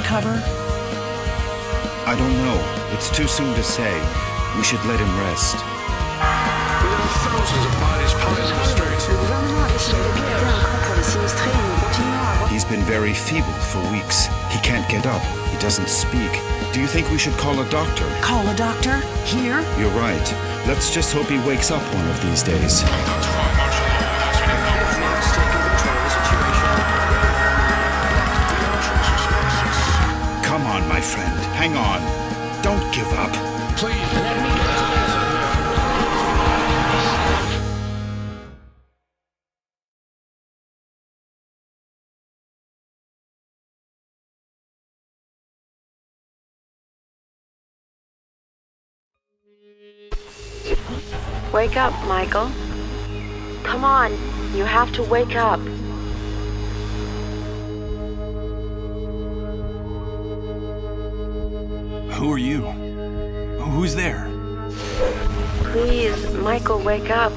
recover? I don't know. It's too soon to say. We should let him rest. We have thousands of bodies piling the streets. He's been very feeble for weeks. He can't get up. He doesn't speak. Do you think we should call a doctor? Call a doctor? Here? You're right. Let's just hope he wakes up one of these days. Come on, my friend. Hang on. Don't give up. Please, let me get to this. Wake up, Michael. Come on, you have to wake up. Who are you? Who's there? Please, Michael, wake up.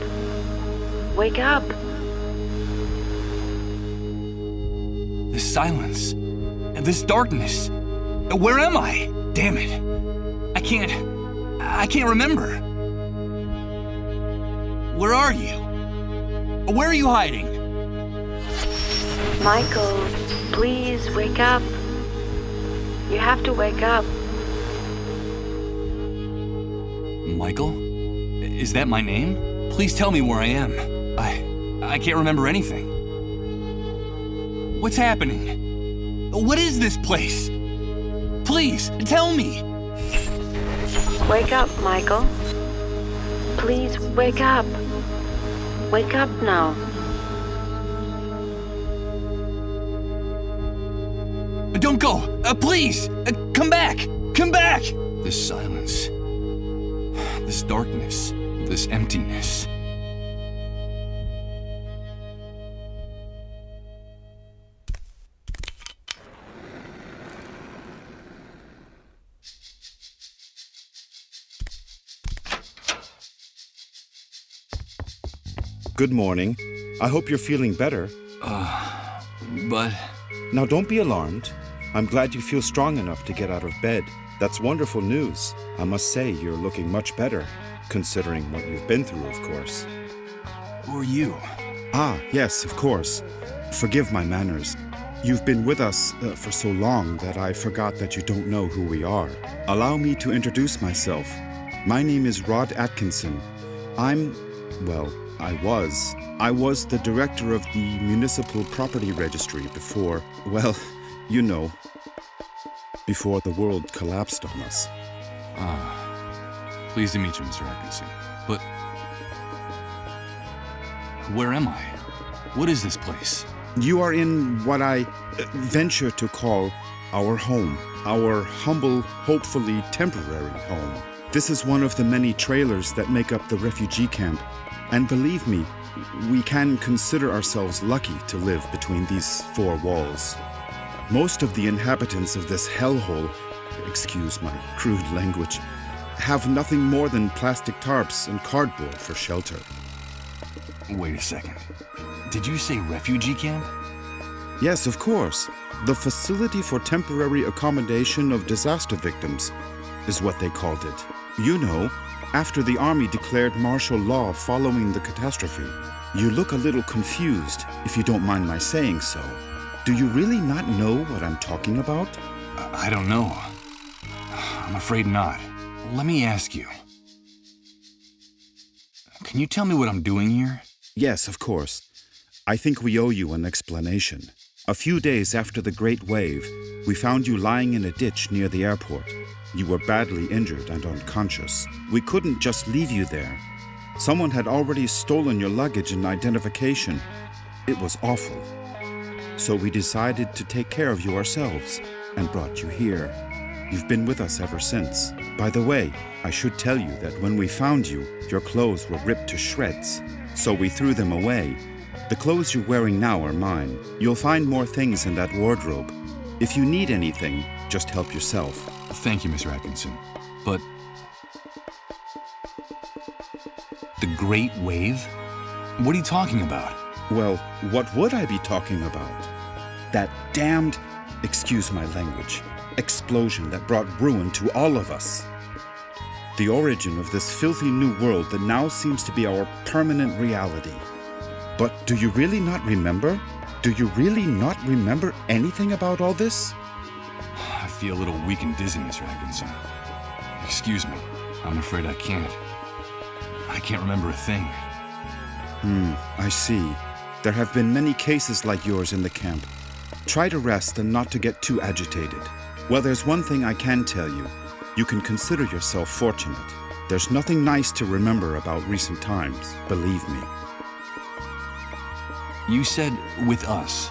Wake up. This silence. This darkness. Where am I? Damn it. I can't remember. Where are you? Where are you hiding? Michael, please wake up. You have to wake up. Michael? Is that my name? Please tell me where I am. I can't remember anything. What's happening? What is this place? Please, tell me. Wake up, Michael. Please wake up. Wake up now. Don't go! Please! Come back! Come back! This silence. This darkness. This emptiness. Good morning. I hope you're feeling better. But... Now don't be alarmed. I'm glad you feel strong enough to get out of bed. That's wonderful news. I must say you're looking much better, considering what you've been through, of course. Who are you? Ah, yes, of course. Forgive my manners. You've been with us for so long that I forgot that you don't know who we are. Allow me to introduce myself. My name is Rod Atkinson. I was the director of the Municipal Property Registry before, well, you know, before the world collapsed on us. Pleased to meet you, Mr. Atkinson. But... where am I? What is this place? You are in what I venture to call our home. Our humble, hopefully temporary home. This is one of the many trailers that make up the refugee camp. And believe me, we can consider ourselves lucky to live between these four walls. Most of the inhabitants of this hellhole, excuse my crude language, have nothing more than plastic tarps and cardboard for shelter. Wait a second. Did you say refugee camp? Yes, of course. The Facility for Temporary Accommodation of Disaster Victims is what they called it. You know, after the army declared martial law following the catastrophe. You look a little confused, if you don't mind my saying so. Do you really not know what I'm talking about? I don't know. I'm afraid not. Let me ask you. Can you tell me what I'm doing here? Yes, of course. I think we owe you an explanation. A few days after the Great Wave, we found you lying in a ditch near the airport. You were badly injured and unconscious. We couldn't just leave you there. Someone had already stolen your luggage and identification. It was awful. So we decided to take care of you ourselves and brought you here. You've been with us ever since. By the way, I should tell you that when we found you, your clothes were ripped to shreds. So we threw them away. The clothes you're wearing now are mine. You'll find more things in that wardrobe. If you need anything, just help yourself. Thank you, Mr. Atkinson. But... the Great Wave? What are you talking about? Well, what would I be talking about? That damned, excuse my language, explosion that brought ruin to all of us. The origin of this filthy new world that now seems to be our permanent reality. But do you really not remember? Do you really not remember anything about all this? I feel a little weak and dizzy, Mr. Atkinson. Excuse me. I'm afraid I can't. I can't remember a thing. I see. There have been many cases like yours in the camp. Try to rest and not to get too agitated. Well, there's one thing I can tell you. You can consider yourself fortunate. There's nothing nice to remember about recent times, believe me. You said with us.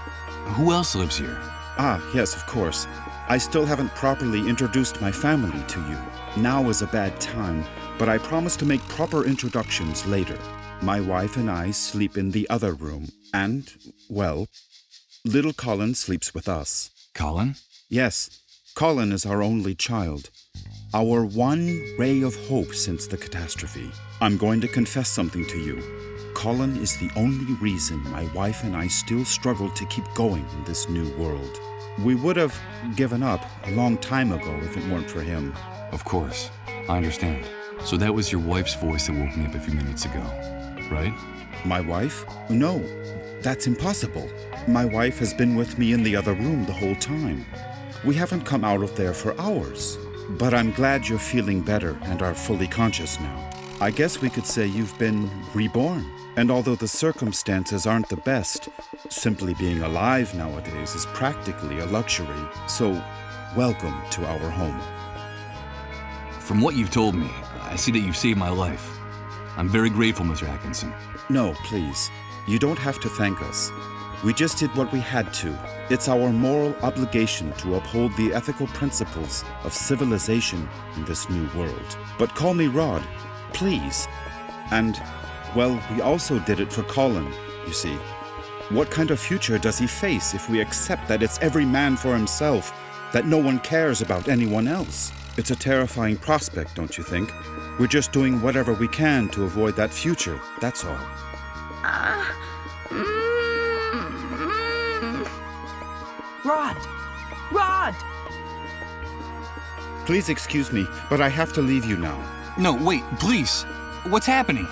Who else lives here? Ah, yes, of course. I still haven't properly introduced my family to you. Now is a bad time, but I promise to make proper introductions later. My wife and I sleep in the other room, and, well, little Colin sleeps with us. Colin? Yes, Colin is our only child. Our one ray of hope since the catastrophe. I'm going to confess something to you. Colin is the only reason my wife and I still struggle to keep going in this new world. We would have given up a long time ago if it weren't for him. Of course. I understand. So that was your wife's voice that woke me up a few minutes ago, right? My wife? No, that's impossible. My wife has been with me in the other room the whole time. We haven't come out of there for hours. But I'm glad you're feeling better and are fully conscious now. I guess we could say you've been reborn. And although the circumstances aren't the best, simply being alive nowadays is practically a luxury. So, welcome to our home. From what you've told me, I see that you've saved my life. I'm very grateful, Mr. Atkinson. No, please. You don't have to thank us. We just did what we had to. It's our moral obligation to uphold the ethical principles of civilization in this new world. But call me Rod, please. And, well, we also did it for Colin, you see. What kind of future does he face if we accept that it's every man for himself, that no one cares about anyone else? It's a terrifying prospect, don't you think? We're just doing whatever we can to avoid that future, that's all. Rod! Rod! Please excuse me, but I have to leave you now. No, wait, please. What's happening?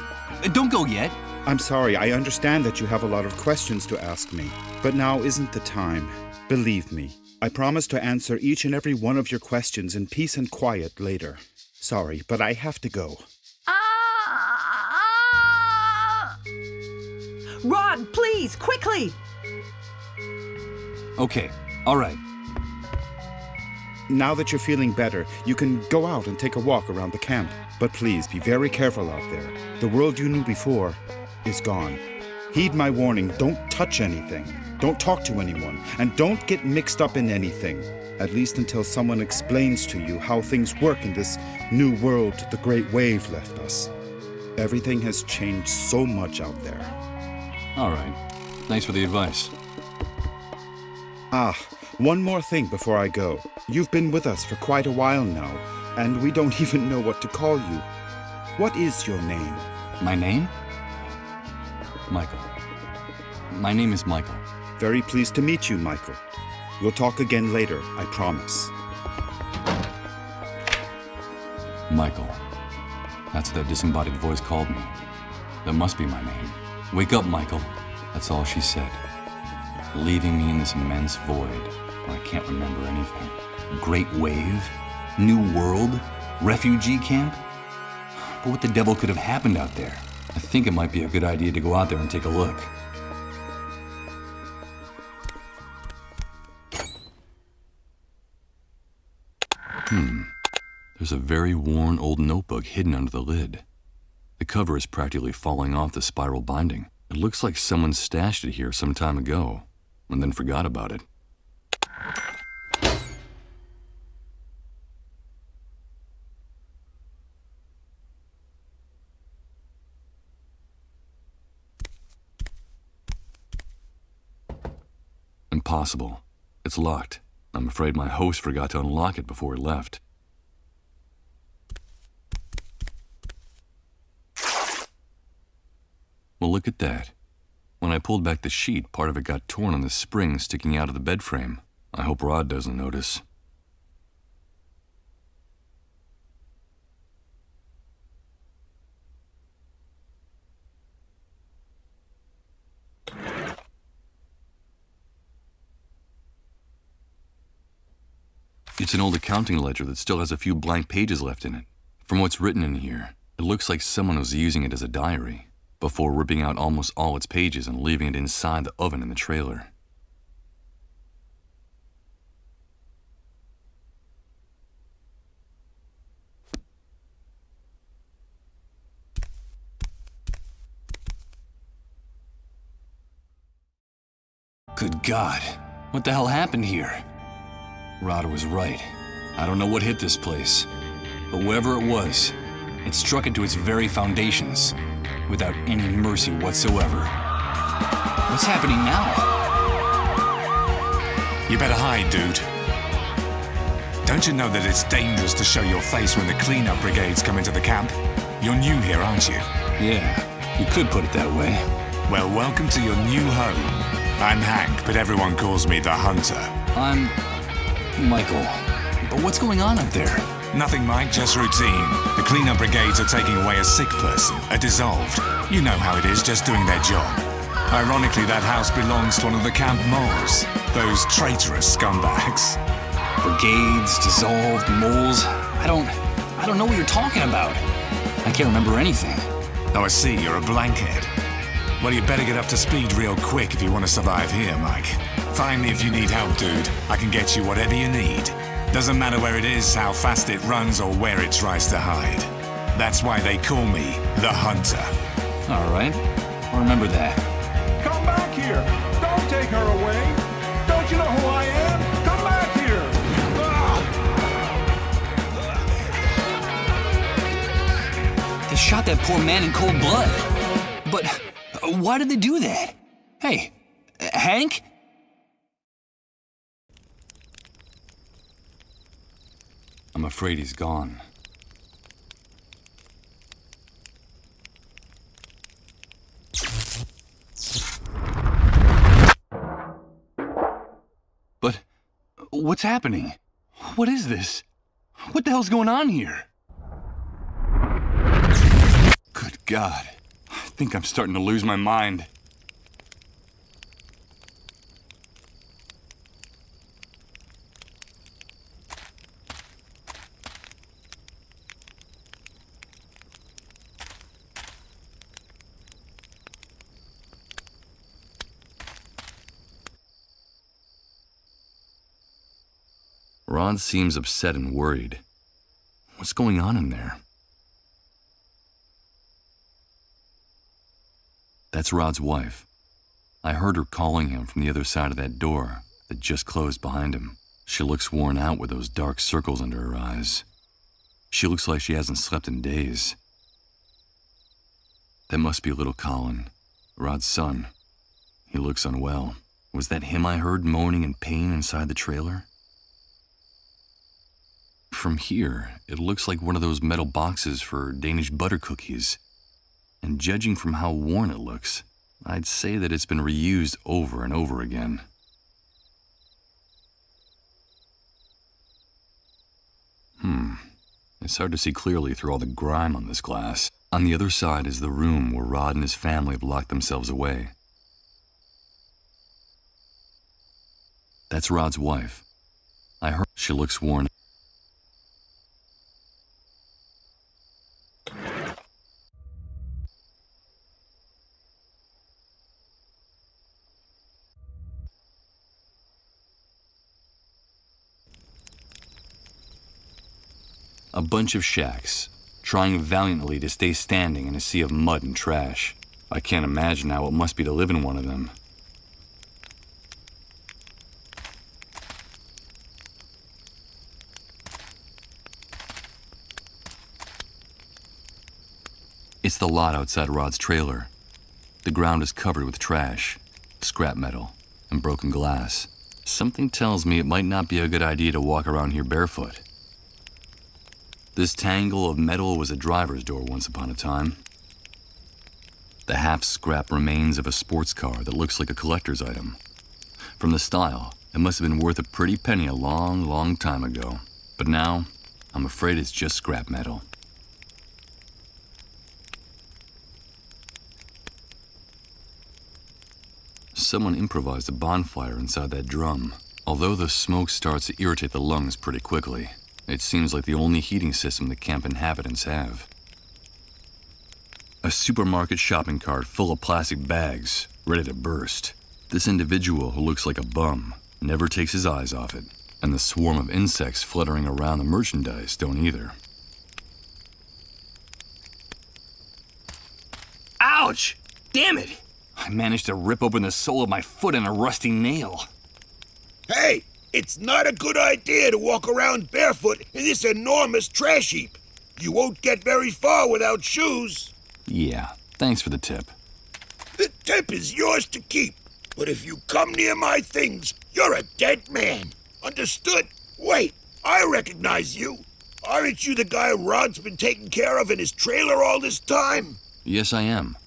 Don't go yet. I'm sorry, I understand that you have a lot of questions to ask me, but now isn't the time. Believe me, I promise to answer each and every one of your questions in peace and quiet later. Sorry, but I have to go. Rod, please, quickly! Okay, all right. Now that you're feeling better, you can go out and take a walk around the camp. But please, be very careful out there. The world you knew before is gone. Heed my warning, don't touch anything. Don't talk to anyone, and don't get mixed up in anything. At least until someone explains to you how things work in this new world the Great Wave left us. Everything has changed so much out there. All right. Thanks for the advice. Ah, one more thing before I go. You've been with us for quite a while now, and we don't even know what to call you. What is your name? My name? Michael. My name is Michael. Very pleased to meet you, Michael. We'll talk again later, I promise. Michael. That's what that disembodied voice called me. That must be my name. Wake up, Michael. That's all she said. Leaving me in this immense void where I can't remember anything. Great wave? New world? Refugee camp? But what the devil could have happened out there? I think it might be a good idea to go out there and take a look. There's a very worn old notebook hidden under the lid. The cover is practically falling off the spiral binding. It looks like someone stashed it here some time ago and then forgot about it. Impossible. It's locked. I'm afraid my host forgot to unlock it before he left. Well, look at that. When I pulled back the sheet, part of it got torn on the spring sticking out of the bed frame. I hope Rod doesn't notice. It's an old accounting ledger that still has a few blank pages left in it. From what's written in here, it looks like someone was using it as a diary before ripping out almost all its pages and leaving it inside the oven in the trailer. Good God, what the hell happened here? Rod was right. I don't know what hit this place, but whatever it was, it struck into its very foundations, without any mercy whatsoever. What's happening now? You better hide, dude. Don't you know that it's dangerous to show your face when the cleanup brigades come into the camp? You're new here, aren't you? Yeah, you could put it that way. Well, welcome to your new home. I'm Hank, but everyone calls me the Hunter. I'm Michael. But what's going on up there? Nothing, Mike, just routine. The cleanup brigades are taking away a sick person, a dissolved. You know how it is, just doing their job. Ironically, that house belongs to one of the camp moles. Those traitorous scumbags. Brigades, dissolved, moles. I don't know what you're talking about. I can't remember anything. Oh, I see, you're a blankhead. Well, you better get up to speed real quick if you want to survive here, Mike. Find me if you need help, dude. I can get you whatever you need. Doesn't matter where it is, how fast it runs, or where it tries to hide. That's why they call me the Hunter. All right, I'll remember that. Come back here! Don't take her away! Don't you know who I am? Come back here! They shot that poor man in cold blood. But why did they do that? Hey, Hank? I'm afraid he's gone. But what's happening? What is this? What the hell's going on here? Good God. I think I'm starting to lose my mind. Rod seems upset and worried. What's going on in there? That's Rod's wife. I heard her calling him from the other side of that door that just closed behind him. She looks worn out with those dark circles under her eyes. She looks like she hasn't slept in days. That must be little Colin, Rod's son. He looks unwell. Was that him I heard moaning in pain inside the trailer? From here, it looks like one of those metal boxes for Danish butter cookies. And judging from how worn it looks, I'd say that it's been reused over and over again. It's hard to see clearly through all the grime on this glass. On the other side is the room where Rod and his family have locked themselves away. That's Rod's wife. I heard she looks worn. A bunch of shacks, trying valiantly to stay standing in a sea of mud and trash. I can't imagine how it must be to live in one of them. It's the lot outside Rod's trailer. The ground is covered with trash, scrap metal, and broken glass. Something tells me it might not be a good idea to walk around here barefoot. This tangle of metal was a driver's door once upon a time. The half-scrap remains of a sports car that looks like a collector's item. From the style, it must have been worth a pretty penny a long, long time ago. But now, I'm afraid it's just scrap metal. Someone improvised a bonfire inside that drum. Although the smoke starts to irritate the lungs pretty quickly, it seems like the only heating system the camp inhabitants have. A supermarket shopping cart full of plastic bags, ready to burst. This individual who looks like a bum never takes his eyes off it, and the swarm of insects fluttering around the merchandise don't either. Ouch! Damn it! I managed to rip open the sole of my foot in a rusty nail. Hey, it's not a good idea to walk around barefoot in this enormous trash heap. You won't get very far without shoes. Yeah, thanks for the tip. The tip is yours to keep, but if you come near my things, you're a dead man. Understood? Wait, I recognize you. Aren't you the guy Rod's been taking care of in his trailer all this time? Yes, I am.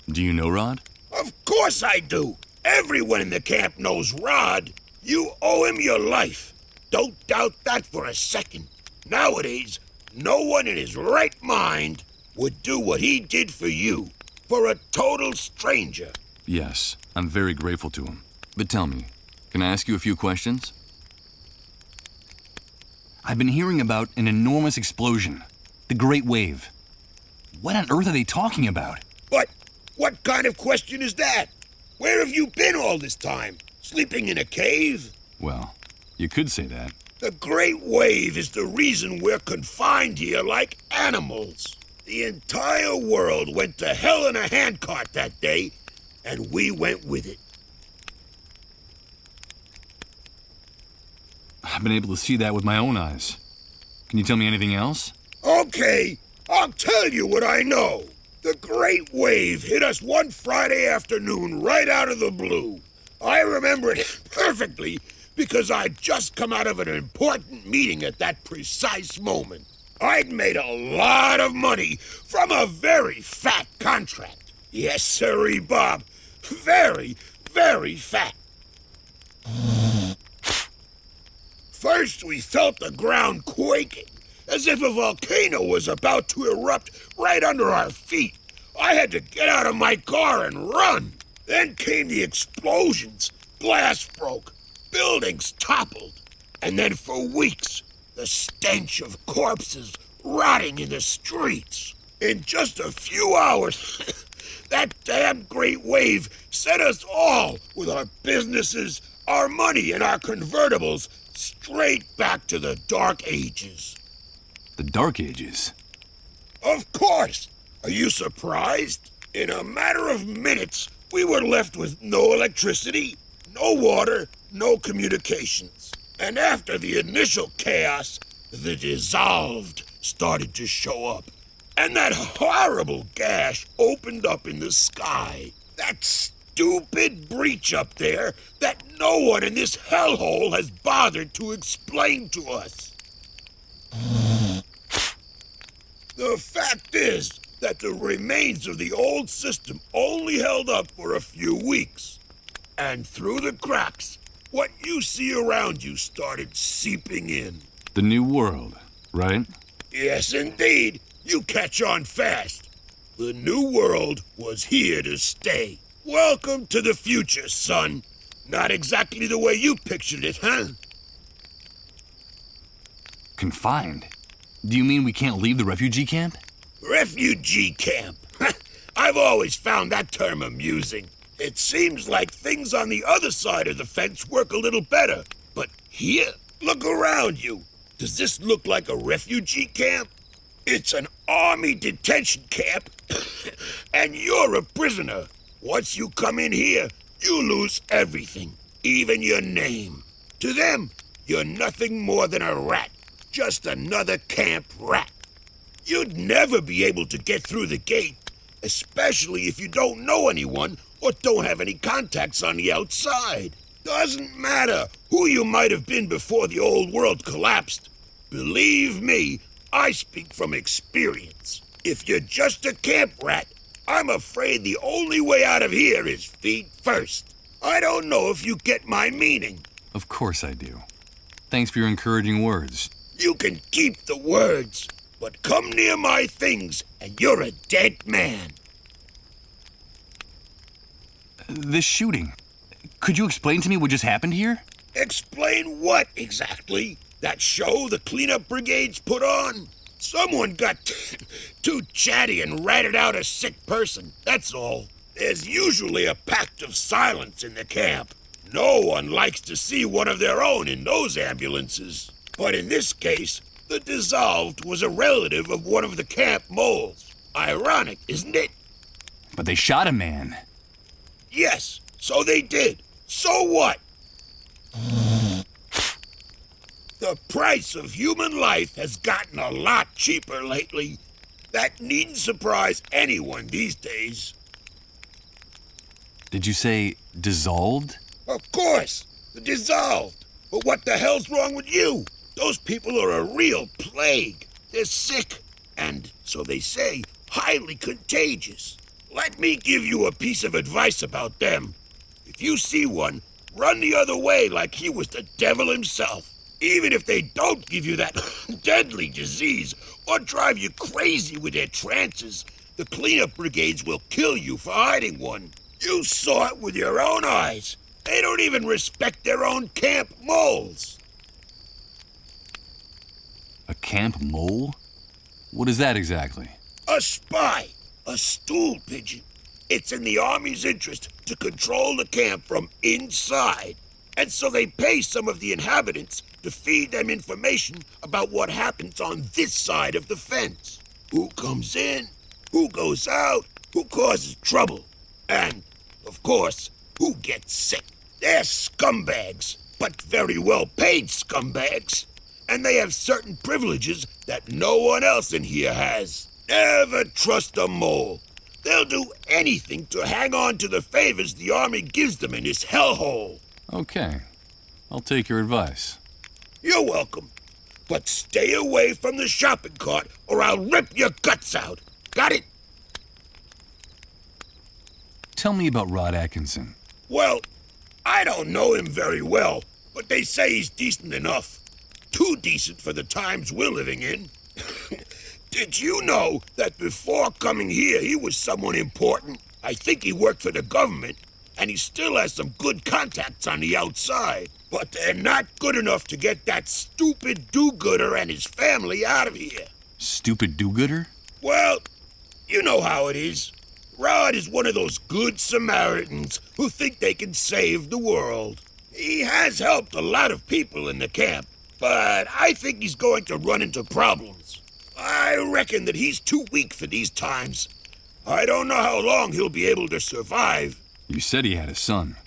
Do you know Rod? Of course I do. Everyone in the camp knows Rod. You owe him your life. Don't doubt that for a second. Nowadays, no one in his right mind would do what he did for you, for a total stranger. Yes, I'm very grateful to him. But tell me, can I ask you a few questions? I've been hearing about an enormous explosion, the Great Wave. What on earth are they talking about? But what kind of question is that? Where have you been all this time? Sleeping in a cave? Well, you could say that. The Great Wave is the reason we're confined here like animals. The entire world went to hell in a handcart that day, and we went with it. I've been able to see that with my own eyes. Can you tell me anything else? Okay, I'll tell you what I know. The Great Wave hit us one Friday afternoon right out of the blue. I remember it perfectly because I'd just come out of an important meeting at that precise moment. I'd made a lot of money from a very fat contract. Yes, sirree, Bob. Very, very fat. First, we felt the ground quaking, as if a volcano was about to erupt right under our feet. I had to get out of my car and run. Then came the explosions. Glass broke. Buildings toppled. And then for weeks, the stench of corpses rotting in the streets. In just a few hours, that damn Great Wave set us all, with our businesses, our money, and our convertibles, straight back to the Dark Ages. The Dark Ages? Of course! Are you surprised? In a matter of minutes, we were left with no electricity, no water, no communications. And after the initial chaos, the dissolved started to show up. And that horrible gash opened up in the sky. That stupid breach up there that no one in this hellhole has bothered to explain to us. The fact is that the remains of the old system only held up for a few weeks. And through the cracks, what you see around you started seeping in. The new world, right? Yes, indeed. You catch on fast. The new world was here to stay. Welcome to the future, son. Not exactly the way you pictured it, huh? Confined? Do you mean we can't leave the refugee camp? Refugee camp. I've always found that term amusing. It seems like things on the other side of the fence work a little better. But here, look around you. Does this look like a refugee camp? It's an army detention camp, and you're a prisoner. Once you come in here, you lose everything, even your name. To them, you're nothing more than a rat, just another camp rat. You'd never be able to get through the gate, especially if you don't know anyone or don't have any contacts on the outside. Doesn't matter who you might have been before the old world collapsed. Believe me, I speak from experience. If you're just a camp rat, I'm afraid the only way out of here is feet first. I don't know if you get my meaning. Of course I do. Thanks for your encouraging words. You can keep the words, but come near my things and you're a dead man. This shooting. Could you explain to me what just happened here? Explain what exactly? That show the cleanup brigades put on? Someone got too chatty and ratted out a sick person, that's all. There's usually a pact of silence in the camp. No one likes to see one of their own in those ambulances. But in this case, the dissolved was a relative of one of the camp moles. Ironic, isn't it? But they shot a man. Yes, so they did. So what? The price of human life has gotten a lot cheaper lately. That needn't surprise anyone these days. Did you say dissolved? Of course, the dissolved. But what the hell's wrong with you? Those people are a real plague. They're sick, and, so they say, highly contagious. Let me give you a piece of advice about them. If you see one, run the other way like he was the devil himself. Even if they don't give you that deadly disease or drive you crazy with their trances, the cleanup brigades will kill you for hiding one. You saw it with your own eyes. They don't even respect their own camp moles. A camp mole? What is that exactly? A spy. A stool pigeon. It's in the Army's interest to control the camp from inside. And so they pay some of the inhabitants to feed them information about what happens on this side of the fence. Who comes in, who goes out, who causes trouble, and, of course, who gets sick. They're scumbags, but very well-paid scumbags. And they have certain privileges that no one else in here has. Never trust a mole. They'll do anything to hang on to the favors the Army gives them in this hellhole. Okay, I'll take your advice. You're welcome. But stay away from the shopping cart or I'll rip your guts out. Got it? Tell me about Rod Atkinson. Well, I don't know him very well, but they say he's decent enough. Too decent for the times we're living in. Did you know that before coming here he was someone important? I think he worked for the government, and he still has some good contacts on the outside. But they're not good enough to get that stupid do-gooder and his family out of here. Stupid do-gooder? Well, you know how it is. Rod is one of those good Samaritans who think they can save the world. He has helped a lot of people in the camp, but I think he's going to run into problems. I reckon that he's too weak for these times. I don't know how long he'll be able to survive. You said he had a son.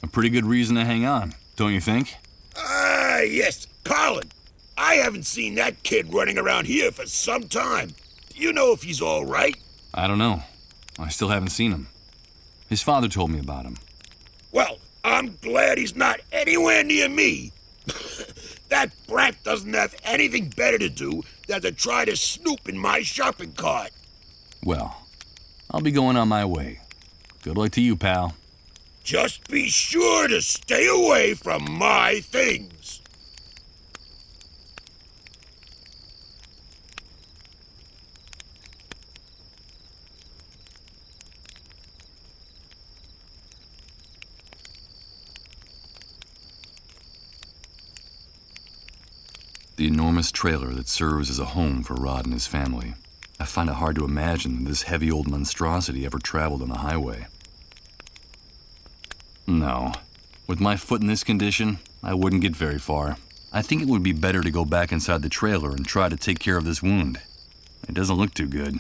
A pretty good reason to hang on, don't you think? Yes, Colin. I haven't seen that kid running around here for some time. Do you know if he's all right? I don't know. I still haven't seen him. His father told me about him. Well, I'm glad he's not anywhere near me. That brat doesn't have anything better to do than to try to snoop in my shopping cart. Well, I'll be going on my way. Good luck to you, pal. Just be sure to stay away from my things. The enormous trailer that serves as a home for Rod and his family. I find it hard to imagine that this heavy old monstrosity ever traveled on the highway. No. With my foot in this condition, I wouldn't get very far. I think it would be better to go back inside the trailer and try to take care of this wound. It doesn't look too good.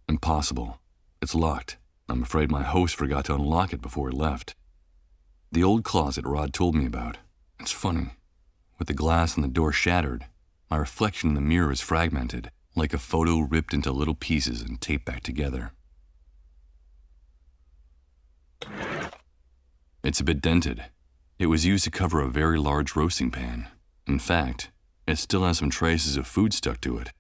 Impossible. It's locked. I'm afraid my host forgot to unlock it before he left. The old closet Rod told me about. It's funny. With the glass in the door shattered, my reflection in the mirror is fragmented, like a photo ripped into little pieces and taped back together. It's a bit dented. It was used to cover a very large roasting pan. In fact, it still has some traces of food stuck to it.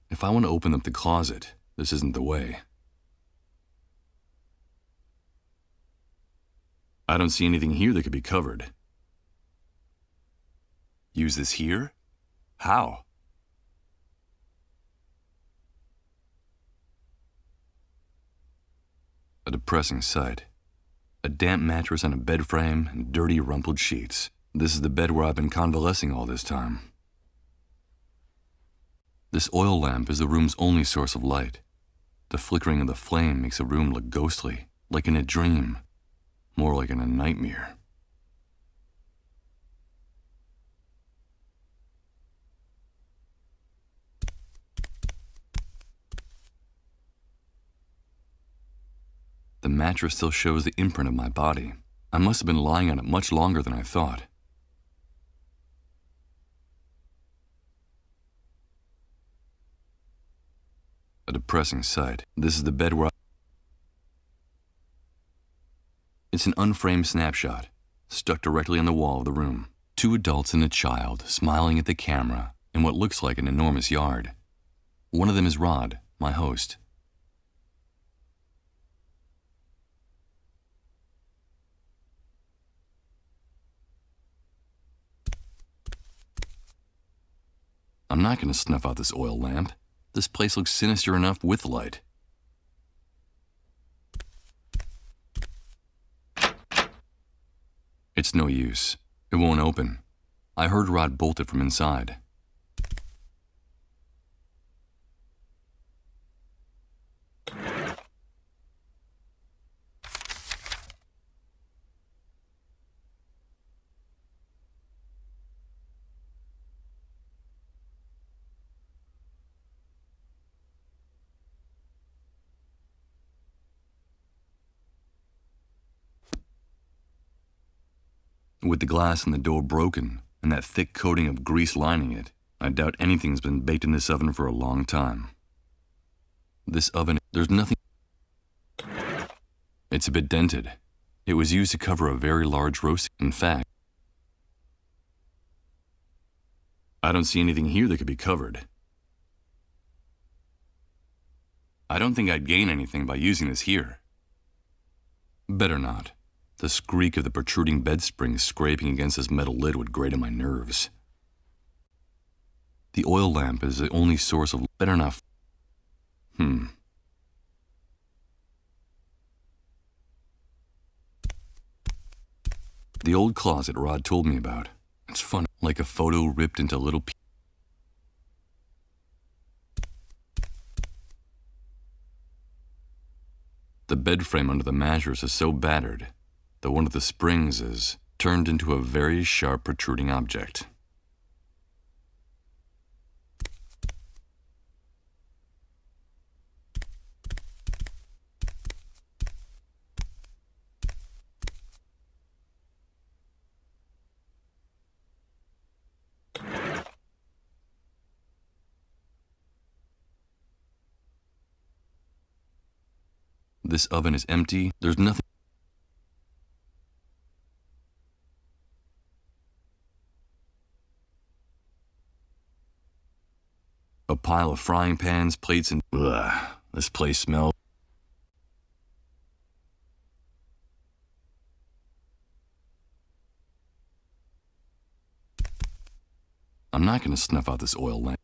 If I want to open up the closet, this isn't the way. I don't see anything here that could be covered. Use this here? How? A depressing sight. A damp mattress on a bed frame and dirty, rumpled sheets. This is the bed where I've been convalescing all this time. This oil lamp is the room's only source of light. The flickering of the flame makes the room look ghostly, like in a dream, more like in a nightmare. The mattress still shows the imprint of my body. I must have been lying on it much longer than I thought. A depressing sight. This is the bed where It's an unframed snapshot, stuck directly on the wall of the room. 2 adults and a child smiling at the camera in what looks like an enormous yard. One of them is Rod, my host. I'm not going to snuff out this oil lamp. This place looks sinister enough with light. It's no use. It won't open. I heard Rod bolt it from inside. With the glass in the door broken and that thick coating of grease lining it, I doubt anything's been baked in this oven for a long time. This oven, there's nothing. It's a bit dented. It was used to cover a very large roast. In fact, I don't see anything here that could be covered. I don't think I'd gain anything by using this here. Better not. The squeak of the protruding bed springs scraping against this metal lid would grate on my nerves. The oil lamp is the only source of... Better enough. The old closet Rod told me about. It's funny, like a photo ripped into little pieces. The bed frame under the mattress is so battered that one of the springs is turned into a very sharp protruding object. This oven is empty. There's nothing. A pile of frying pans, plates, and... Ugh, this place smells. I'm not going to snuff out this oil lamp.